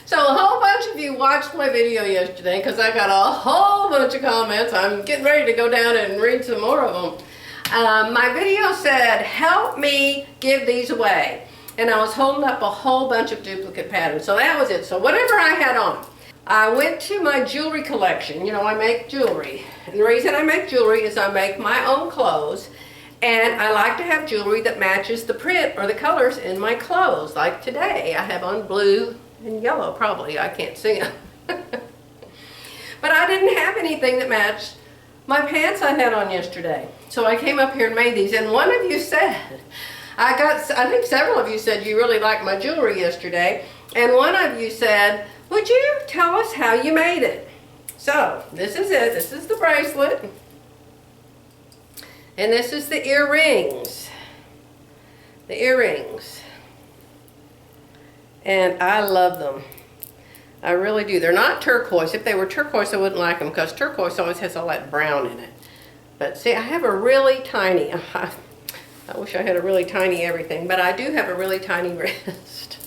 So a whole bunch of you watched my video yesterday because I got a whole bunch of comments. I'm getting ready to go down and read some more of them. My video said, help me give these away. And I was holding up a whole bunch of duplicate patterns. So that was it. So whatever I had on. I went to my jewelry collection. You know, I make jewelry. And the reason I make jewelry is I make my own clothes. And I like to have jewelry that matches the print or the colors in my clothes. Like today, I have on blue and yellow, probably. I can't see them. But I didn't have anything that matched my pants I had on yesterday. So I came up here and made these. And one of you said, I think several of you said you really liked my jewelry yesterday. And one of you said, would you tell us how you made it? So this is it. This is the bracelet. And this is the earrings. The earrings. And I love them. I really do. They're not turquoise. If they were turquoise, I wouldn't like them because turquoise always has all that brown in it. But see, I have a really tiny, I wish I had a really tiny everything, but I do have a really tiny wrist.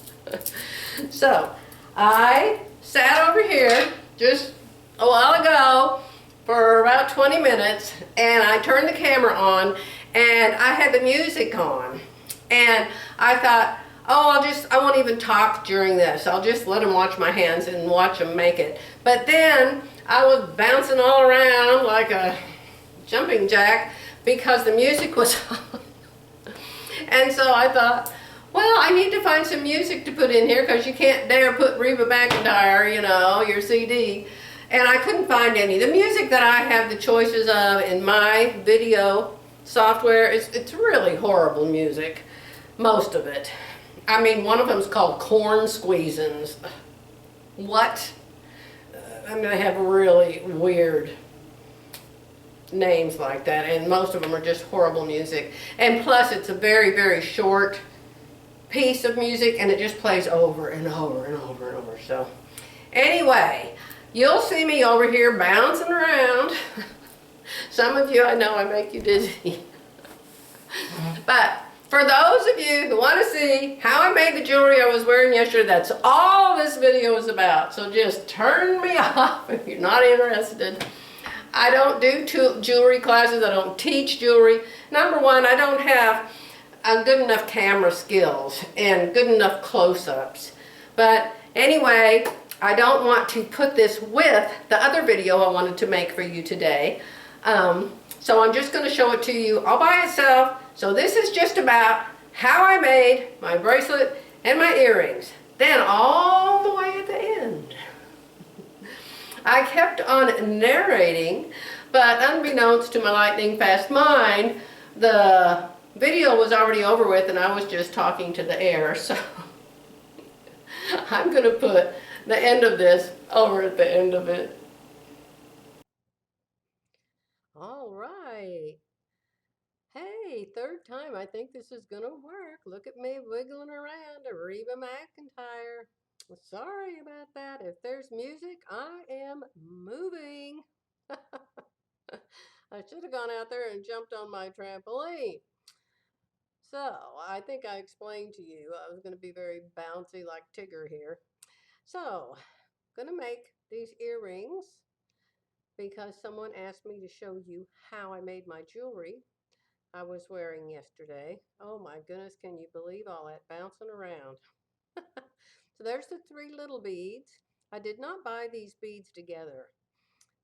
So, I sat over here just a while ago for about 20 minutes and I turned the camera on and I had the music on. And I thought, oh, I won't even talk during this. I'll just let them watch my hands and watch them make it. But then I was bouncing all around like a jumping jack because the music was on. And so I thought, well, I need to find some music to put in here because you can't dare put Reba McEntire, you know, your CD. And I couldn't find any. The music that I have the choices of in my video software, it's really horrible music. Most of it. I mean, one of them is called Corn Squeezins. What? I mean, they have really weird names like that, and most of them are just horrible music. And plus, it's a very, very short piece of music, and it just plays over and over and over and over. So, anyway, you'll see me over here bouncing around. Some of you, I know I make you dizzy. But for those of you who want to see how I made the jewelry I was wearing yesterday, that's all this video is about. So just turn me off if you're not interested. I don't do jewelry classes. I don't teach jewelry. Number one, I don't have good enough camera skills and good enough close-ups. But anyway, I don't want to put this with the other video I wanted to make for you today. So I'm just going to show it to you all by itself. So this is just about how I made my bracelet and my earrings. Then all the way at the end, I kept on narrating, but unbeknownst to my lightning fast mind, the video was already over with and I was just talking to the air. So I'm going to put the end of this over at the end of it. All right. Hey, third time. I think this is going to work. Look at me wiggling around a Reba McEntire. Sorry about that. If there's music, I am moving. I should have gone out there and jumped on my trampoline. So, I think I explained to you I was going to be very bouncy like Tigger here. So, I'm going to make these earrings because someone asked me to show you how I made my jewelry I was wearing yesterday. Oh my goodness, can you believe all that bouncing around? So there's the three little beads. I did not buy these beads together.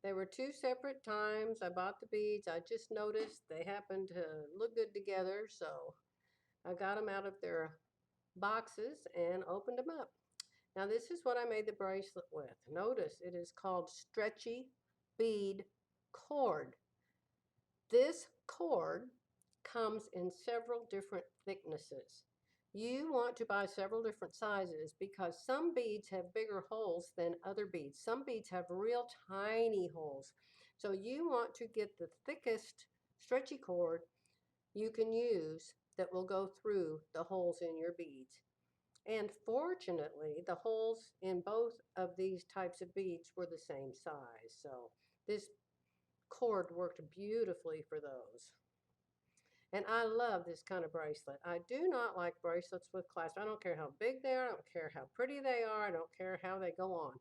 They were two separate times I bought the beads. I just noticed they happened to look good together, so I got them out of their boxes and opened them up. Now this is what I made the bracelet with. Notice it is called Stretchy Bead Cord. This cord comes in several different thicknesses. You want to buy several different sizes because some beads have bigger holes than other beads. Some beads have real tiny holes. So you want to get the thickest stretchy cord you can use that will go through the holes in your beads. And fortunately, the holes in both of these types of beads were the same size. So this cord worked beautifully for those. And I love this kind of bracelet. I do not like bracelets with clasp. I don't care how big they are. I don't care how pretty they are. I don't care how they go on.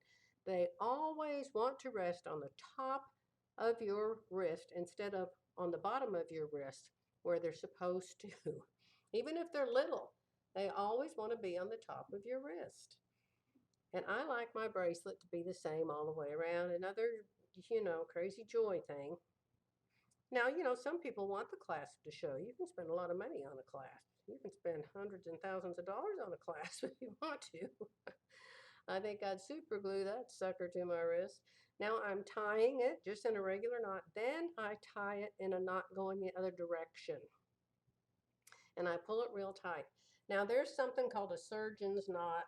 They always want to rest on the top of your wrist instead of on the bottom of your wrist where they're supposed to. Even if they're little, they always want to be on the top of your wrist. And I like my bracelet to be the same all the way around. Another, crazy joy thing. Now, some people want the clasp to show. You can spend a lot of money on a clasp. You can spend hundreds and thousands of dollars on a clasp if you want to. I think I'd super glue that sucker to my wrist. Now I'm tying it just in a regular knot. Then I tie it in a knot going the other direction. And I pull it real tight. Now there's something called a surgeon's knot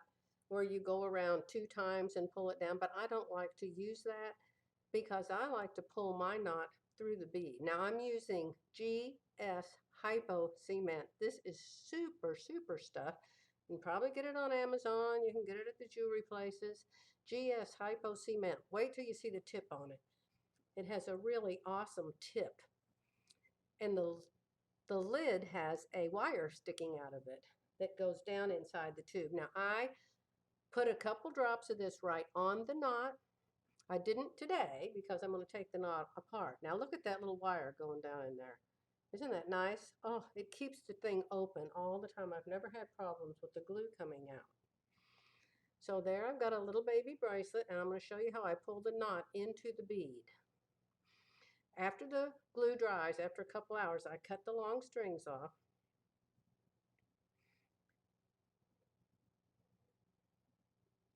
where you go around 2 times and pull it down, but I don't like to use that because I like to pull my knot through the bead. Now I'm using GS Hypo Cement. This is super, super stuff. You can probably get it on Amazon. You can get it at the jewelry places. GS Hypo Cement. Wait till you see the tip on it. It has a really awesome tip. And the lid has a wire sticking out of it that goes down inside the tube. Now I put a couple drops of this right on the knot. I didn't today because I'm going to take the knot apart. Now look at that little wire going down in there. Isn't that nice? Oh, it keeps the thing open all the time. I've never had problems with the glue coming out. So there I've got a little baby bracelet, and I'm going to show you how I pull the knot into the bead. After the glue dries, after a couple hours, I cut the long strings off.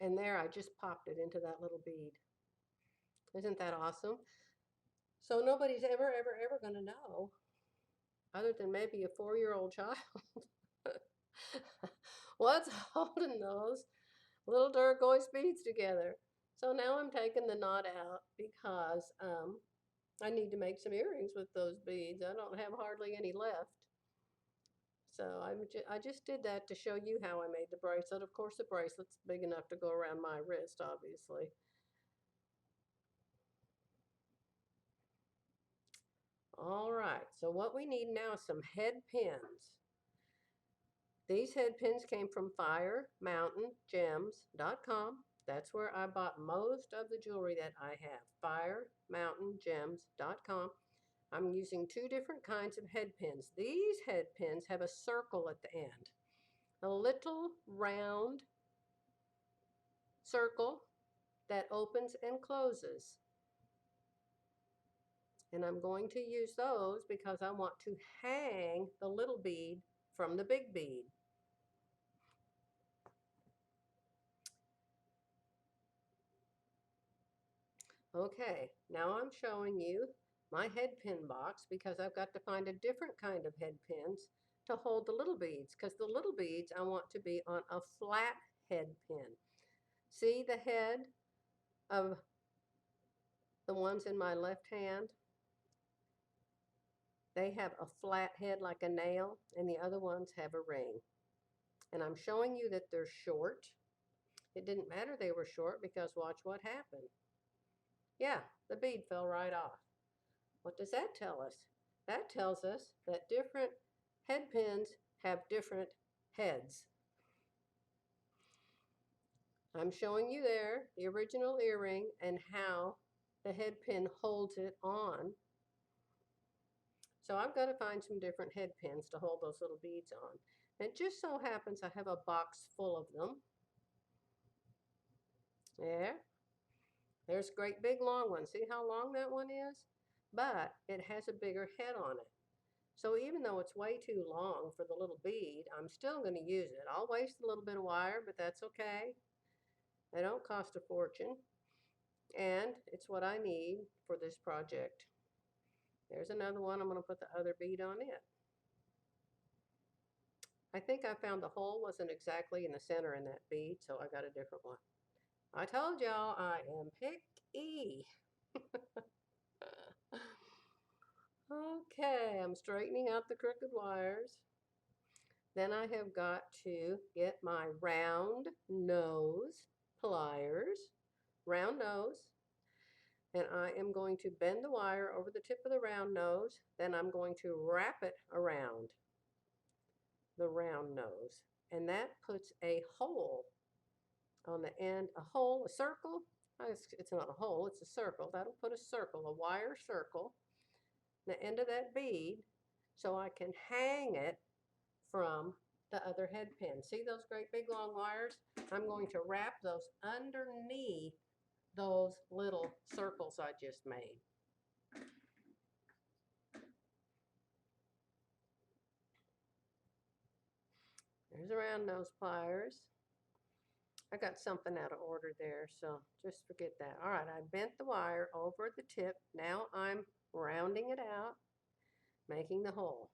And there I just popped it into that little bead. Isn't that awesome? So nobody's ever going to know, other than maybe a 4-year-old child, what's holding those little turquoise beads together. So now I'm taking the knot out because I need to make some earrings with those beads. I don't have hardly any left. So I just did that to show you how I made the bracelet. Of course, the bracelet's big enough to go around my wrist, obviously. All right, so what we need now is some head pins. These head pins came from firemountaingems.com. That's where I bought most of the jewelry that I have, firemountaingems.com. I'm using 2 different kinds of head pins. These head pins have a circle at the end, a little round circle that opens and closes. And I'm going to use those because I want to hang the little bead from the big bead. Okay, now I'm showing you my head pin box because I've got to find a different kind of head pins to hold the little beads, because the little beads I want to be on a flat head pin. See the head of the ones in my left hand? They have a flat head like a nail, and the other ones have a ring. And I'm showing you that they're short. It didn't matter they were short because watch what happened. Yeah, the bead fell right off. What does that tell us? That tells us that different head pins have different heads. I'm showing you there the original earring and how the head pin holds it on. So I've got to find some different head pins to hold those little beads on. And it just so happens I have a box full of them. There. There's a great big long one. See how long that one is? But it has a bigger head on it. So even though it's way too long for the little bead, I'm still going to use it. I'll waste a little bit of wire, but that's okay. They don't cost a fortune. And it's what I need for this project. There's another one. I'm going to put the other bead on it. I think I found the hole wasn't exactly in the center in that bead, so I got a different one. I told y'all I am picky. Okay, I'm straightening out the crooked wires. Then I have got to get my round nose pliers, round nose. And I am going to bend the wire over the tip of the round nose. Then I'm going to wrap it around the round nose. And that puts a hole on the end, a circle. It's not a hole, it's a circle. That'll put a circle, a wire circle, the end of that bead, so I can hang it from the other head pin. See those great big long wires? I'm going to wrap those underneath those little circles I just made. There's a round nose pliers. I got something out of order there, so just forget that. All right, I bent the wire over the tip. Now I'm rounding it out, making the hole.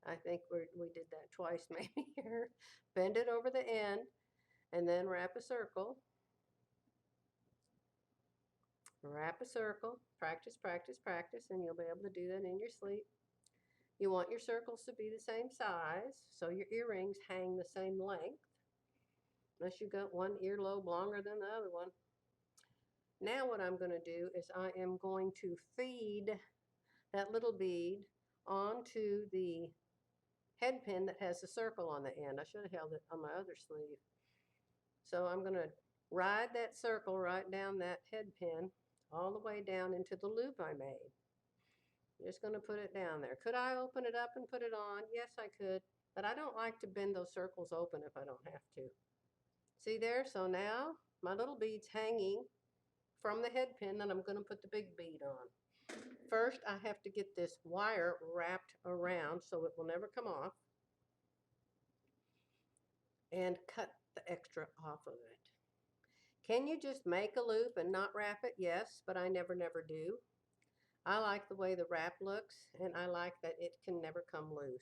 I think we did that twice maybe here. Bend it over the end and then wrap a circle. Wrap a circle. Practice, practice, practice, and you'll be able to do that in your sleep. You want your circles to be the same size, so your earrings hang the same length, unless you got one earlobe longer than the other one. Now what I'm going to do is I am going to feed that little bead onto the head pin that has the circle on the end. I should have held it on my other sleeve. So I'm going to ride that circle right down that head pin all the way down into the loop I made. I'm just going to put it down there. Could I open it up and put it on? Yes, I could, but I don't like to bend those circles open if I don't have to. See there? So now my little bead's hanging from the head pin that I'm going to put the big bead on. First, I have to get this wire wrapped around so it will never come off, and cut the extra off of it. Can you just make a loop and not wrap it? Yes, but I never do. I like the way the wrap looks, and I like that it can never come loose.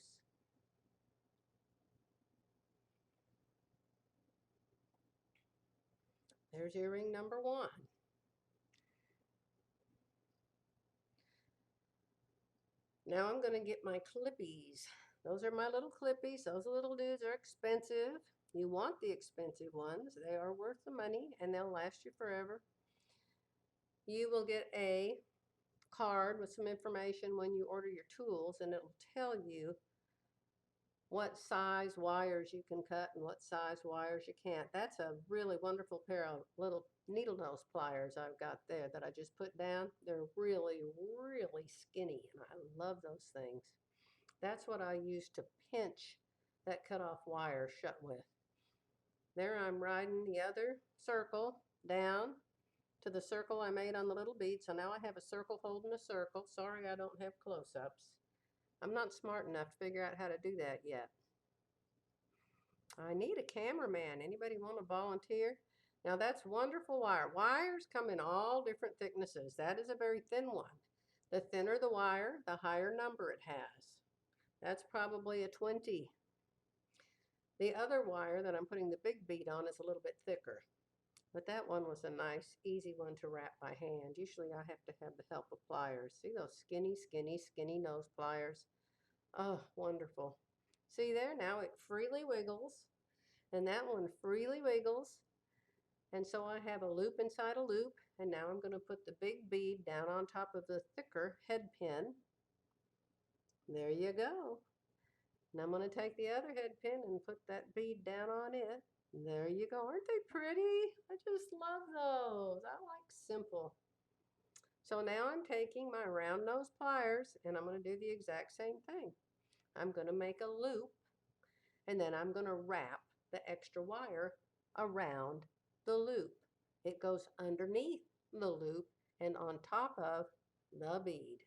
There's earring number one. Now I'm going to get my clippies. Those are my little clippies. Those little dudes are expensive. You want the expensive ones. They are worth the money, and they'll last you forever. You will get a card with some information when you order your tools, and it'll tell you what size wires you can cut and what size wires you can't. That's a really wonderful pair of little needle nose pliers I've got there that I just put down. They're really, really skinny, and I love those things. That's what I use to pinch that cut off wire shut with. There I'm riding the other circle down to the circle I made on the little bead. So now I have a circle holding a circle. Sorry I don't have close-ups. I'm not smart enough to figure out how to do that yet. I need a cameraman. Anybody want to volunteer? Now that's wonderful wire. Wires come in all different thicknesses. That is a very thin one. The thinner the wire, the higher number it has. That's probably a 20. The other wire that I'm putting the big bead on is a little bit thicker. But that one was a nice, easy one to wrap by hand. Usually I have to have the help of pliers. See those skinny, skinny, skinny nose pliers? Oh, wonderful. See there? Now it freely wiggles. And that one freely wiggles. And so I have a loop inside a loop. And now I'm going to put the big bead down on top of the thicker head pin. There you go. And I'm going to take the other head pin and put that bead down on it. There you go. Aren't they pretty? I just love those. I like simple. So now I'm taking my round nose pliers and I'm going to do the exact same thing. I'm going to make a loop, and then I'm going to wrap the extra wire around the loop. It goes underneath the loop and on top of the bead.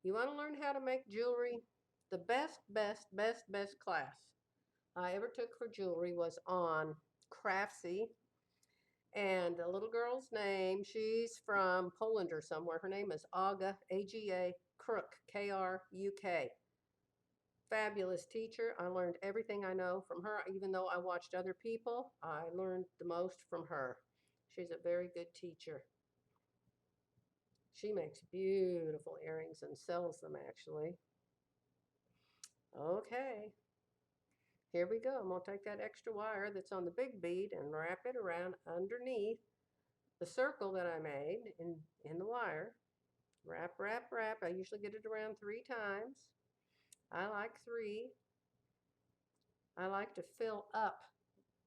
You want to learn how to make jewelry? The best class I ever took for jewelry was on Craftsy. And the little girl's name, she's from Poland or somewhere. Her name is Aga, A-G-A, Kruk, K-R-U-K. Fabulous teacher. I learned everything I know from her. Even though I watched other people, I learned the most from her. She's a very good teacher. She makes beautiful earrings and sells them, actually. Okay. Here we go. I'm going to take that extra wire that's on the big bead and wrap it around underneath the circle that I made in the wire. Wrap, wrap, wrap. I usually get it around 3 times. I like 3. I like to fill up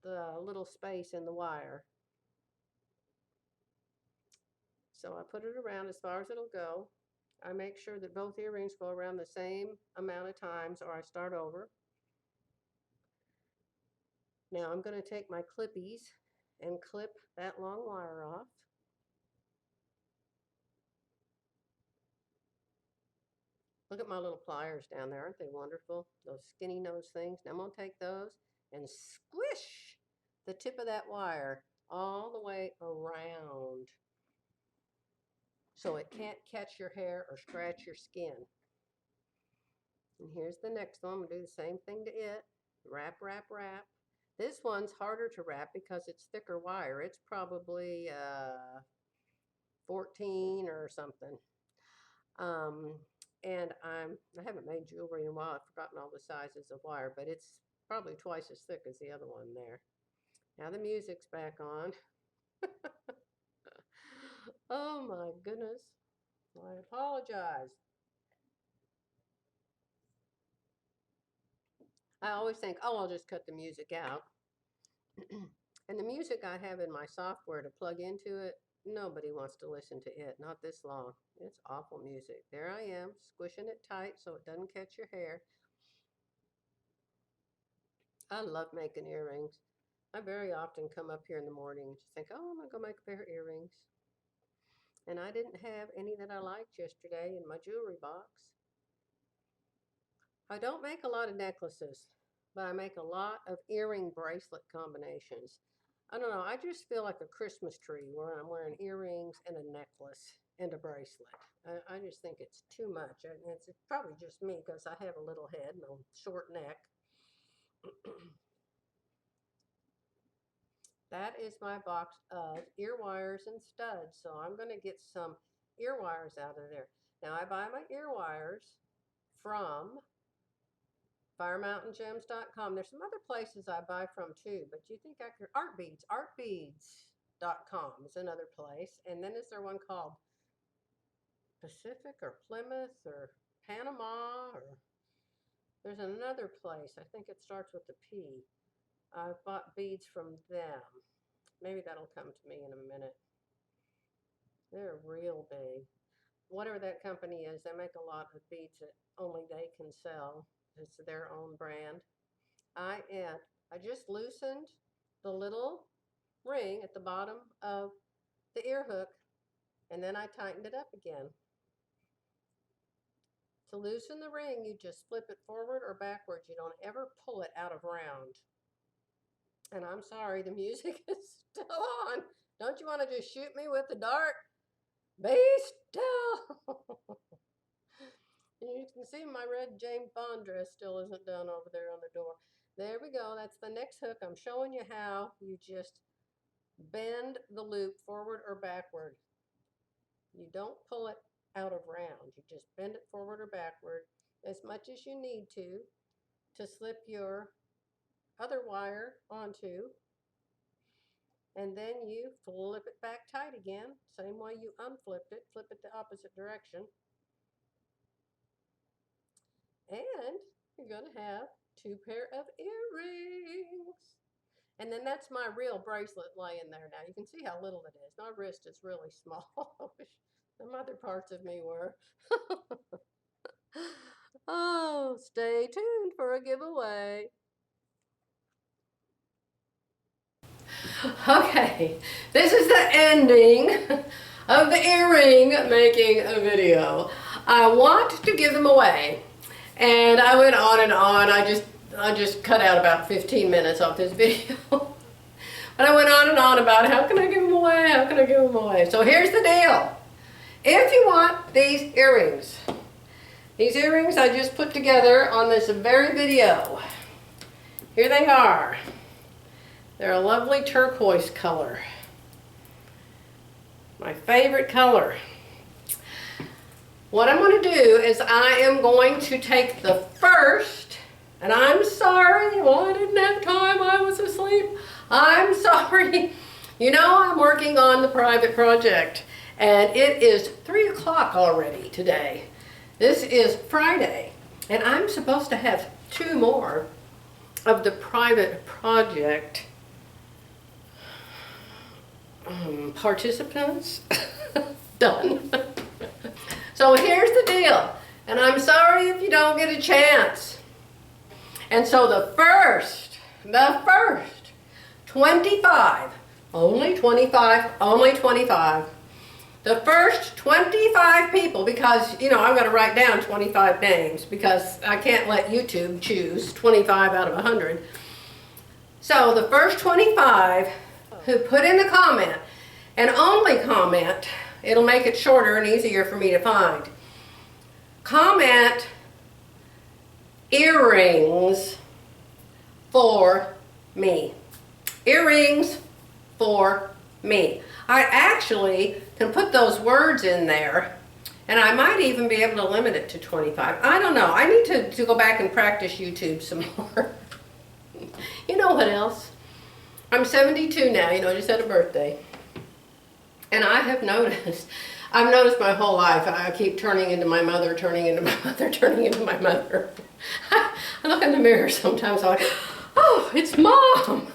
the little space in the wire. So I put it around as far as it'll go. I make sure that both earrings go around the same amount of times, or I start over. Now I'm going to take my clippies and clip that long wire off. Look at my little pliers down there. Aren't they wonderful? Those skinny nose things. Now I'm going to take those and squish the tip of that wire all the way around so it can't catch your hair or scratch your skin. And here's the next one. I'm going to do the same thing to it. Wrap, wrap, wrap. This one's harder to wrap because it's thicker wire. It's probably 14 or something. And I haven't made jewelry in a while. I've forgotten all the sizes of wire, but it's probably twice as thick as the other one there. Now the music's back on. Oh my goodness. I apologize. I always think, oh, I'll just cut the music out. And the music I have in my software to plug into it, nobody wants to listen to it, not this long. It's awful music. There I am, squishing it tight so it doesn't catch your hair. I love making earrings. I very often come up here in the morning and just think, oh, I'm going to go make a pair of earrings. And I didn't have any that I liked yesterday in my jewelry box. I don't make a lot of necklaces, but I make a lot of earring bracelet combinations. I don't know, I just feel like a Christmas tree where I'm wearing earrings and a necklace and a bracelet. I just think it's too much. And it's probably just me because I have a little head and a short neck. That is my box of ear wires and studs. So I'm going to get some ear wires out of there. Now I buy my ear wires from FireMountainGems.com. There's some other places I buy from too, but you think I could, Artbeads, Artbeads.com is another place. And then is there one called Pacific or Plymouth or Panama, or there's another place. I think it starts with a P. I've bought beads from them. Maybe that'll come to me in a minute. They're real big. Whatever that company is, they make a lot of beads that only they can sell. It's their own brand. I just loosened the little ring at the bottom of the ear hook, and then I tightened it up again. To loosen the ring, you just flip it forward or backwards. You don't ever pull it out of round. And I'm sorry, the music is still on. Don't you want to just shoot me with the dart? Be still. You can see my red James Bond dress still isn't done over there on the door. There we go. That's the next hook. I'm showing you how you just bend the loop forward or backward. You don't pull it out of round. You just bend it forward or backward as much as you need to slip your other wire onto, and then you flip it back tight again, same way you unflipped it. Flip it the opposite direction, and you're going to have 2 pair of earrings. And then that's my real bracelet laying there. Now you can see how little it is. My wrist is really small. I wish some other parts of me were. Oh, stay tuned for a giveaway. Okay, this is the ending of the earring making video. I want to give them away, and I went on and on. I just cut out about 15 minutes off this video. But I went on and on about how can I give them away, how can I give them away. So here's the deal. If you want these earrings I just put together on this very video. Here they are. They're a lovely turquoise color. My favorite color. What I'm going to do is I am going to take the first, and I'm sorry, well, I didn't have time, I was asleep. I'm sorry. You know, I'm working on the private project, and it is 3 o'clock already today. This is Friday, and I'm supposed to have 2 more of the private project participants done. So here's the deal, and I'm sorry if you don't get a chance. And so the first 25, only 25, the first 25 people, because, you know, I've got to write down 25 names because I can't let YouTube choose 25 out of 100. So the first 25 who put in the comment, and only comment, it'll make it shorter and easier for me to find. Comment earrings for me. Earrings for me. I actually can put those words in there, and I might even be able to limit it to 25. I don't know. I need to go back and practice YouTube some more. You know what else? I'm 72 now, you know, I just had a birthday. And I have noticed, I've noticed my whole life, I keep turning into my mother, turning into my mother, turning into my mother. I look in the mirror sometimes, I'm like, oh, it's Mom.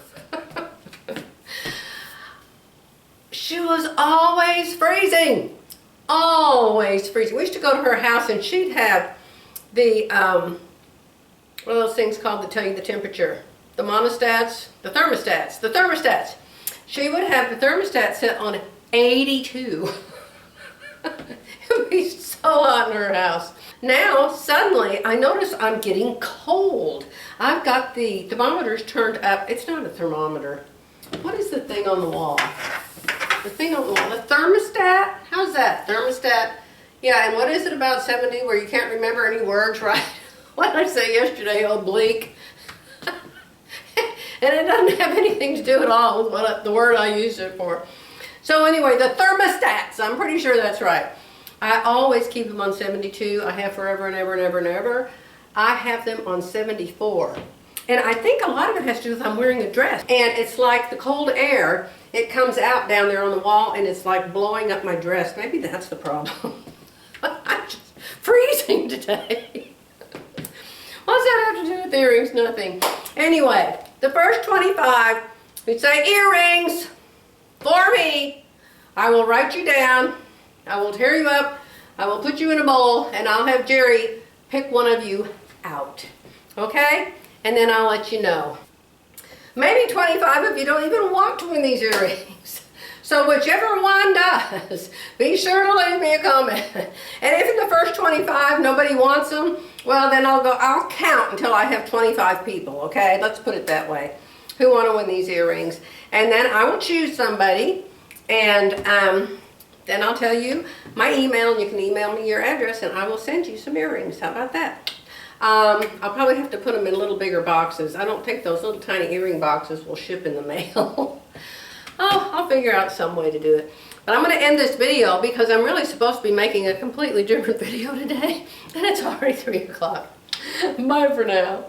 She was always freezing. Always freezing. We used to go to her house and she'd have the, what are those things called that tell you the temperature? The monostats? The thermostats. She would have the thermostat set on 82. It would be so hot in her house. Now, suddenly, I notice I'm getting cold. I've got the thermometers turned up. It's not a thermometer. What is the thing on the wall? The thing on the wall, the thermostat? How's that? Thermostat? Yeah, and what is it about 70 where you can't remember any words, right? What did I say yesterday? Oblique. And it doesn't have anything to do at all with what the word I used it for. So anyway, the thermostats, I'm pretty sure that's right. I always keep them on 72. I have forever and ever and ever and ever. I have them on 74. And I think a lot of it has to do with I'm wearing a dress. And it's like the cold air, it comes out down there on the wall and it's like blowing up my dress. Maybe that's the problem. I'm just freezing today. What's that have to do with earrings? Nothing. Anyway, the first 25 who say earrings for me, I will write you down. I will tear you up. I will put you in a bowl and I'll have Jerry pick one of you out. Okay? And then I'll let you know. Maybe 25 of you don't even want to win these earrings. So whichever one does, be sure to leave me a comment. And if in the first 25 nobody wants them, well then I'll count until I have 25 people, okay? Let's put it that way. Who want to win these earrings? And then I will choose somebody, and then I'll tell you my email, and you can email me your address, and I will send you some earrings. How about that? I'll probably have to put them in a little bigger boxes. I don't think those little tiny earring boxes will ship in the mail. Oh, I'll figure out some way to do it. But I'm going to end this video because I'm really supposed to be making a completely different video today. And it's already 3 o'clock. Bye for now.